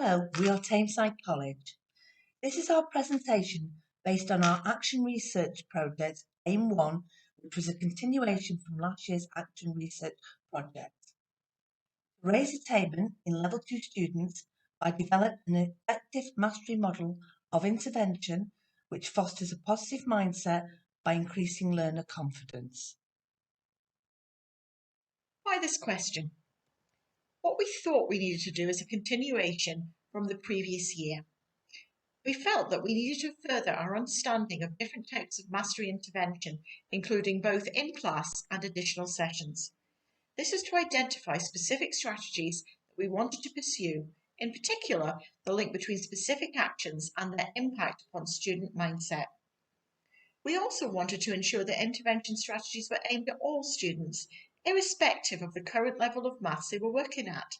Hello, we are Tameside College. This is our presentation based on our Action Research project, AIM1, which was a continuation from last year's Action Research project. To raise attainment in Level 2 students, I developed an effective mastery model of intervention which fosters a positive mindset by increasing learner confidence. By this question, what we thought we needed to do is a continuation from the previous year. We felt that we needed to further our understanding of different types of mastery intervention, including both in-class and additional sessions. This is to identify specific strategies that we wanted to pursue, in particular, the link between specific actions and their impact upon student mindset. We also wanted to ensure that intervention strategies were aimed at all students, irrespective of the current level of maths they were working at.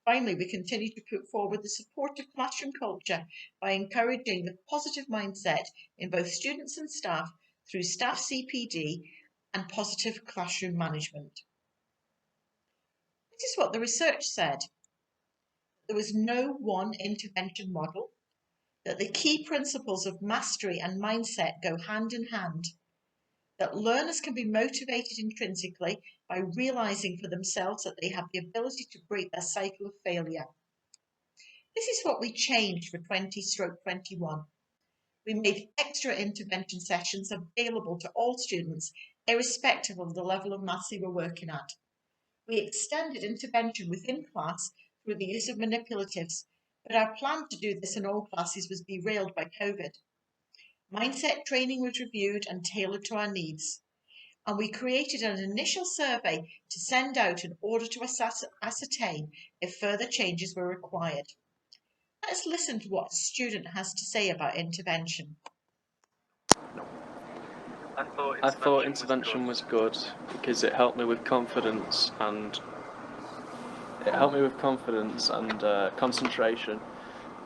Finally, we continue to put forward the supportive classroom culture by encouraging the positive mindset in both students and staff through staff CPD and positive classroom management. This is what the research said. There was no one intervention model, that the key principles of mastery and mindset go hand in hand, that learners can be motivated intrinsically by realising for themselves that they have the ability to break their cycle of failure. This is what we changed for 20/21. We made extra intervention sessions available to all students, irrespective of the level of maths they were working at. We extended intervention within class through the use of manipulatives, but our plan to do this in all classes was derailed by COVID. Mindset training was reviewed and tailored to our needs, and we created an initial survey to send out in order to ascertain if further changes were required. Let's listen to what a student has to say about intervention. I thought intervention was good because it helped me with confidence and concentration.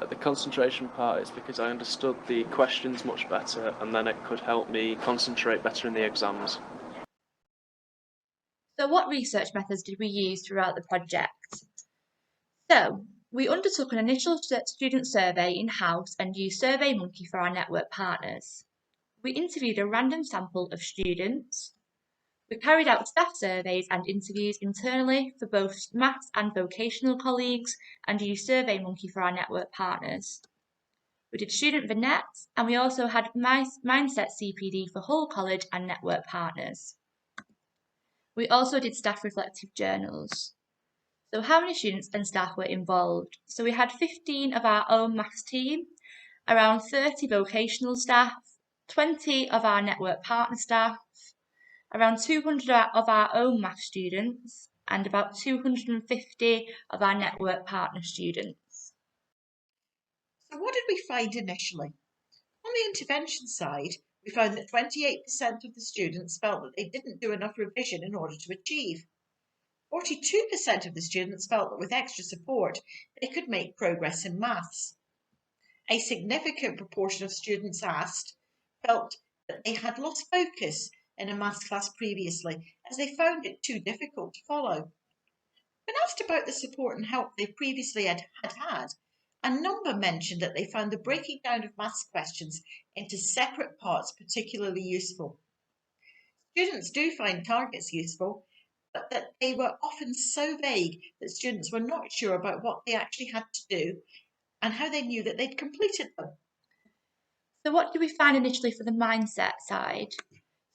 At the concentration part, it's because I understood the questions much better, and then it could help me concentrate better in the exams. So what research methods did we use throughout the project? So we undertook an initial student survey in-house and used SurveyMonkey for our network partners. We interviewed a random sample of students. We carried out staff surveys and interviews internally for both maths and vocational colleagues and used SurveyMonkey for our network partners. We did student vignettes, and we also had Mindset CPD for whole college and network partners. We also did staff reflective journals. So how many students and staff were involved? So we had 15 of our own maths team, around 30 vocational staff, 20 of our network partner staff, around 200 of our own math students, and about 250 of our network partner students. So what did we find initially? On the intervention side, we found that 28% of the students felt that they didn't do enough revision in order to achieve. 42% of the students felt that with extra support, they could make progress in maths. A significant proportion of students asked felt that they had lost focus in a maths class previously, as they found it too difficult to follow. When asked about the support and help they previously had, a number mentioned that they found the breaking down of maths questions into separate parts particularly useful. Students do find targets useful, but that they were often so vague that students were not sure about what they actually had to do and how they knew that they'd completed them. So what did we find initially for the mindset side?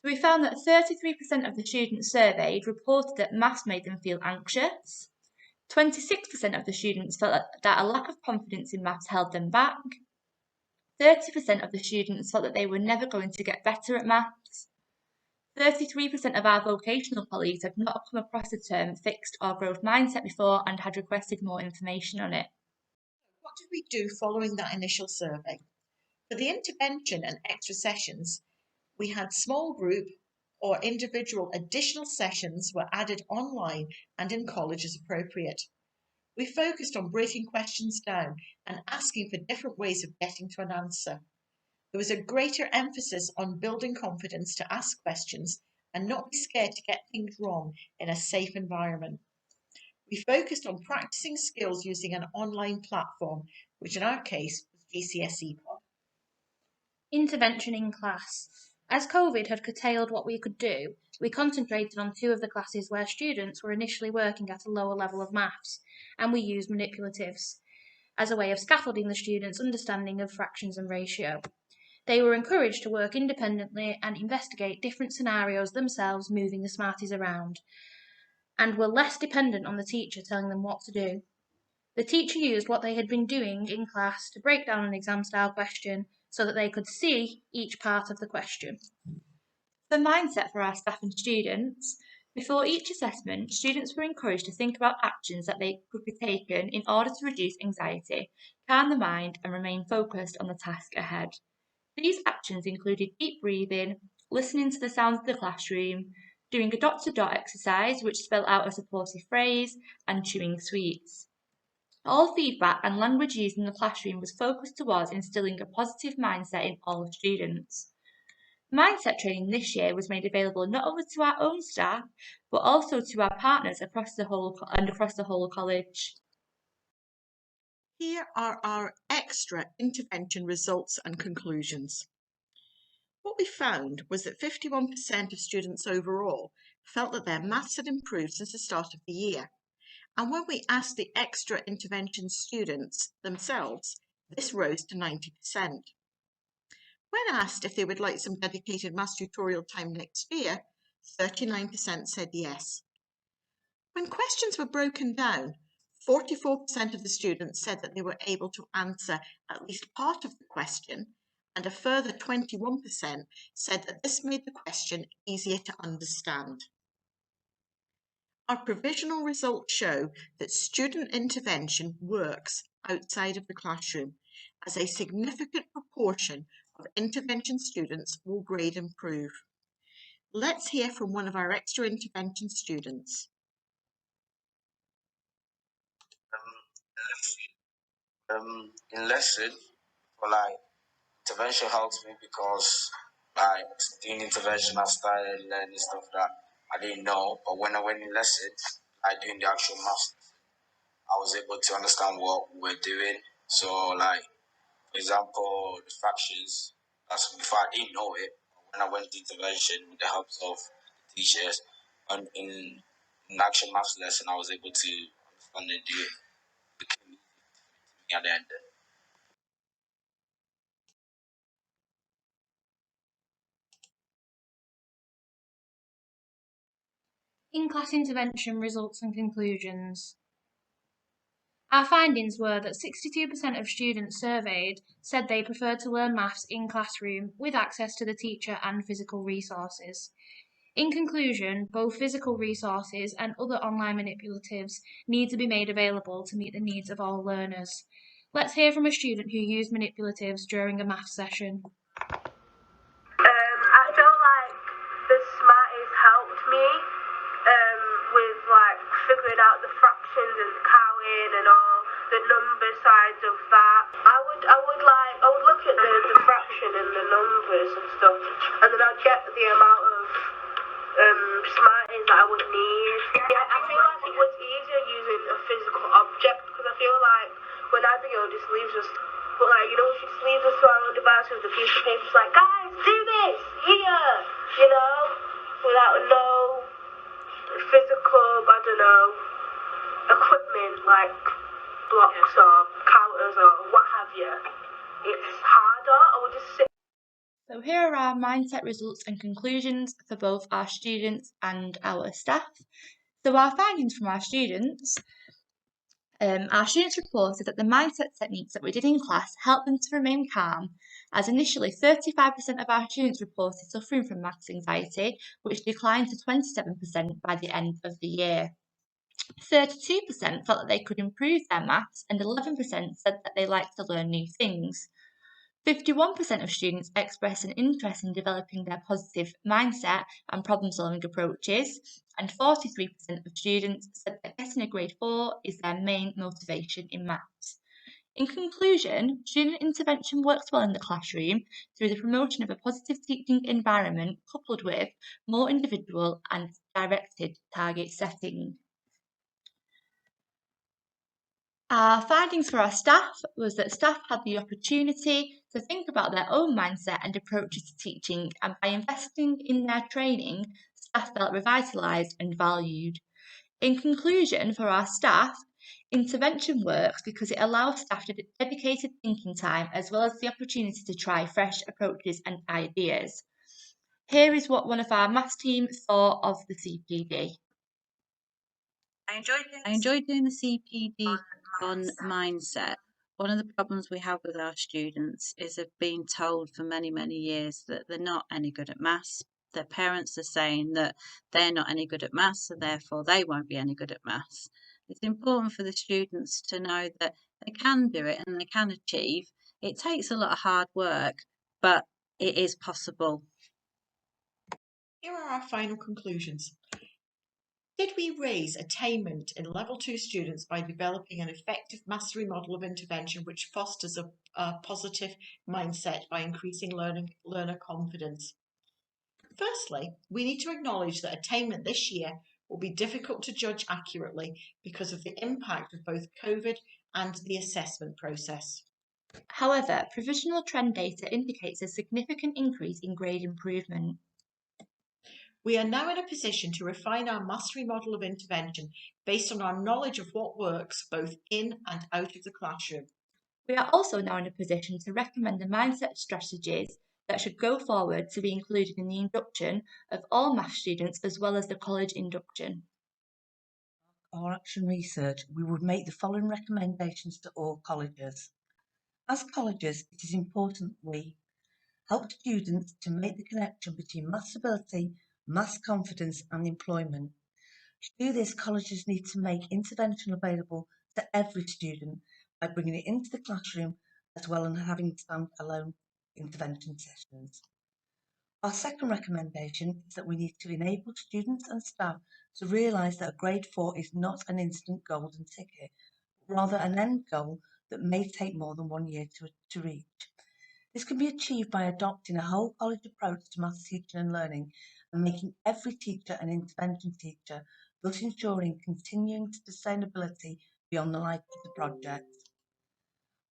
So we found that 33% of the students surveyed reported that maths made them feel anxious. 26% of the students felt that a lack of confidence in maths held them back. 30% of the students felt that they were never going to get better at maths. 33% of our vocational colleagues had not come across the term fixed or growth mindset before and had requested more information on it. What did we do following that initial survey? For the intervention and extra sessions, we had small group or individual additional sessions were added online and in college as appropriate. We focused on breaking questions down and asking for different ways of getting to an answer. There was a greater emphasis on building confidence to ask questions and not be scared to get things wrong in a safe environment. We focused on practicing skills using an online platform, which in our case was GCSE Pod. Intervention in class. As COVID had curtailed what we could do, we concentrated on 2 of the classes where students were initially working at a lower level of maths, and we used manipulatives as a way of scaffolding the students' understanding of fractions and ratio. They were encouraged to work independently and investigate different scenarios themselves, moving the Smarties around, and were less dependent on the teacher telling them what to do. The teacher used what they had been doing in class to break down an exam-style question so that they could see each part of the question. The mindset for our staff and students. Before each assessment, students were encouraged to think about actions that they could be taken in order to reduce anxiety, calm the mind, and remain focused on the task ahead. These actions included deep breathing, listening to the sounds of the classroom, doing a dot-to-dot exercise which spelled out a supportive phrase, and chewing sweets. All feedback and language used in the classroom was focused towards instilling a positive mindset in all students. Mindset training this year was made available not only to our own staff, but also to our partners across the whole college. Here are our extra intervention results and conclusions. What we found was that 51% of students overall felt that their maths had improved since the start of the year. And when we asked the extra intervention students themselves, this rose to 90%. When asked if they would like some dedicated maths tutorial time next year, 39% said yes. When questions were broken down, 44% of the students said that they were able to answer at least part of the question, and a further 21% said that this made the question easier to understand. Our provisional results show that student intervention works outside of the classroom, as a significant proportion of intervention students will grade improve. Let's hear from one of our extra intervention students. In lesson, intervention helps me because doing intervention, I started learning stuff that I didn't know. But when I went in lesson, doing the actual maths, I was able to understand what we were doing. So, for example, the fractions. Before I didn't know it. When I went to intervention with the help of the teachers, and in an actual maths lesson, I was able to understand and do it. It became easy at the end. In-class intervention results and conclusions. Our findings were that 62% of students surveyed said they preferred to learn maths in classroom with access to the teacher and physical resources. In conclusion, both physical resources and other online manipulatives need to be made available to meet the needs of all learners. Let's hear from a student who used manipulatives during a maths session. I feel like the Smarties helped me with figuring out the fractions and the counting and all the number sides of that. I would look at the fraction and the numbers and stuff, and then I'd get the amount of Smarties that I would need. Yeah, I feel like it was easier using a physical object, because I feel like when Abigail just leaves us, but when she just leaves us to our own devices with a piece of paper, it's like, guys, do this here, without no physical, equipment like blocks or counters or what have you. It's harder. I would just say. So here are our mindset results and conclusions for both our students and our staff. So our findings from our students reported that the mindset techniques that we did in class helped them to remain calm, as initially 35% of our students reported suffering from maths anxiety, which declined to 27% by the end of the year. 32% felt that they could improve their maths, and 11% said that they liked to learn new things. 51% of students expressed an interest in developing their positive mindset and problem-solving approaches, and 43% of students said that getting a grade 4 is their main motivation in maths. In conclusion, student intervention works well in the classroom through the promotion of a positive teaching environment coupled with more individual and directed target setting. Our findings for our staff was that staff had the opportunity to think about their own mindset and approaches to teaching, and by investing in their training, staff felt revitalised and valued. In conclusion, for our staff, intervention works because it allows staff to dedicated thinking time as well as the opportunity to try fresh approaches and ideas. Here is what one of our maths team thought of the CPD. I enjoyed doing the CPD on mindset. One of the problems we have with our students is they've been told for many, many years that they're not any good at maths. Their parents are saying that they're not any good at maths, and therefore they won't be any good at maths. It's important for the students to know that they can do it and they can achieve. It takes a lot of hard work, but it is possible. Here are our final conclusions. Did we raise attainment in Level 2 students by developing an effective mastery model of intervention which fosters a positive mindset by increasing learner confidence? Firstly, we need to acknowledge that attainment this year will be difficult to judge accurately because of the impact of both COVID and the assessment process. However, provisional trend data indicates a significant increase in grade improvement. We are now in a position to refine our mastery model of intervention based on our knowledge of what works both in and out of the classroom. We are also now in a position to recommend the mindset strategies that should go forward to be included in the induction of all maths students as well as the college induction. Our action research, we would make the following recommendations to all colleges. As colleges, it is important we help students to make the connection between maths ability, maths confidence and employment. To do this, colleges need to make intervention available to every student by bringing it into the classroom as well as having stand-alone intervention sessions. Our second recommendation is that we need to enable students and staff to realise that a grade 4 is not an instant golden ticket, but rather an end goal that may take more than 1 year to reach. This can be achieved by adopting a whole college approach to maths teaching and learning and making every teacher an intervention teacher, thus ensuring continuing sustainability beyond the life of the project.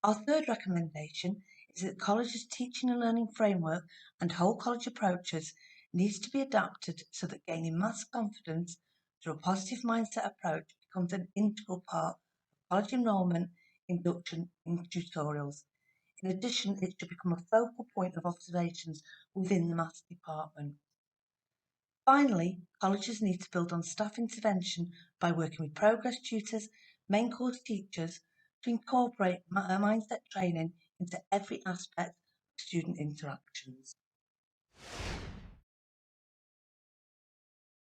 Our third recommendation is that colleges' teaching and learning framework and whole college approaches needs to be adapted so that gaining maths confidence through a positive mindset approach becomes an integral part of college enrolment, induction and tutorials. In addition, it should become a focal point of observations within the maths department. Finally, colleges need to build on staff intervention by working with progress tutors, main course teachers to incorporate mindset training into every aspect of student interactions.